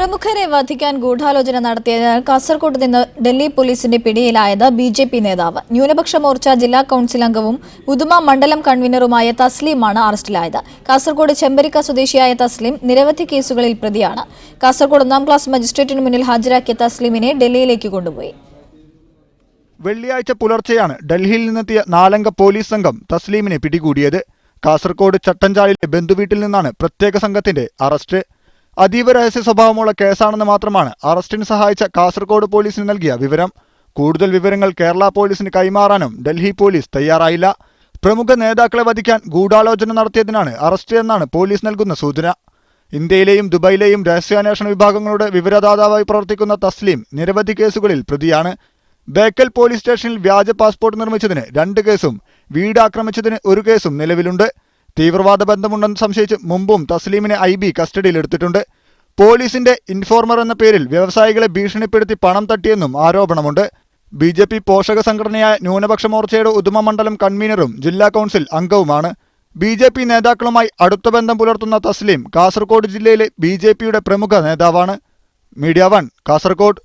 പ്രമുഖരെ വധിക്കാൻ ഗൂഢാലോചന നടത്തിയതിനാൽ കാസർകോട് നിന്ന് ഡൽഹി പോലീസിന്റെ പിടിയിലായത് ബിജെപി നേതാവ്. ന്യൂനപക്ഷ മോർച്ച ജില്ലാ കൌൺസിൽ അംഗവും ഉദുമ മണ്ഡലം കൺവീനറുമായ തസ്ലീമാണ് അറസ്റ്റിലായത്. കാസർകോട് ചെമ്പരിക്ക സ്വദേശിയായ തസ്ലീം നിരവധി കേസുകളിൽ പ്രതിയാണ്. കാസർകോട് 1-ാം ക്ലാസ് മജിസ്ട്രേറ്റിന് മുന്നിൽ ഹാജരാക്കിയ തസ്ലീമിനെ ഡൽഹിയിലേക്ക് കൊണ്ടുപോയി. വെള്ളിയാഴ്ച പുലർച്ചെയാണ് ഡൽഹിയിൽ നിന്നെത്തിയ 4-അംഗ പോലീസ് സംഘം തസ്ലീമിനെ പിടികൂടിയത്. കാസർകോട് ചട്ടഞ്ചാലിലെ ബന്ധുവീട്ടിൽ നിന്നാണ് പ്രത്യേക സംഘത്തിന്റെ അറസ്റ്റ്. അതീവ രഹസ്യ സ്വഭാവമുള്ള കേസാണെന്ന് മാത്രമാണ് അറസ്റ്റിന് സഹായിച്ച കാസർകോട് പോലീസിന് നൽകിയ വിവരം. കൂടുതൽ വിവരങ്ങൾ കേരള പോലീസിന് കൈമാറാനും ഡൽഹി പോലീസ് തയ്യാറായില്ല. പ്രമുഖ നേതാക്കളെ വധിക്കാൻ ഗൂഢാലോചന നടത്തിയതിനാണ് അറസ്റ്റ് എന്നാണ് പോലീസ് നൽകുന്ന സൂചന. ഇന്ത്യയിലെയും ദുബായിലെയും രഹസ്യാന്വേഷണ വിഭാഗങ്ങളുടെ വിവരദാതാവായി പ്രവർത്തിക്കുന്ന തസ്ലീം നിരവധി കേസുകളിൽ പ്രതിയാണ്. ബേക്കൽ പോലീസ് സ്റ്റേഷനിൽ വ്യാജ പാസ്പോർട്ട് നിർമ്മിച്ചതിന് 2 കേസും വീട് ആക്രമിച്ചതിന് 1 കേസും നിലവിലുണ്ട്. തീവ്രവാദ ബന്ധമുണ്ടെന്ന് സംശയിച്ച് മുമ്പും തസ്ലീമിനെ IB കസ്റ്റഡിയിലെടുത്തിട്ടുണ്ട്. പോലീസിന്റെ ഇൻഫോർമർ എന്ന പേരിൽ വ്യവസായികളെ ഭീഷണിപ്പെടുത്തി പണം തട്ടിയെന്നും ആരോപണമുണ്ട്. BJP പോഷക സംഘടനയായ ന്യൂനപക്ഷ മോർച്ചയുടെ ഉദുമ മണ്ഡലം കൺവീനറും ജില്ലാ കൌൺസിൽ അംഗവുമാണ്. BJP നേതാക്കളുമായി അടുത്ത ബന്ധം പുലർത്തുന്ന തസ്ലീം കാസർകോട് ജില്ലയിലെ BJPയുടെ പ്രമുഖ നേതാവാണ്. മീഡിയ 1 കാസർകോട്.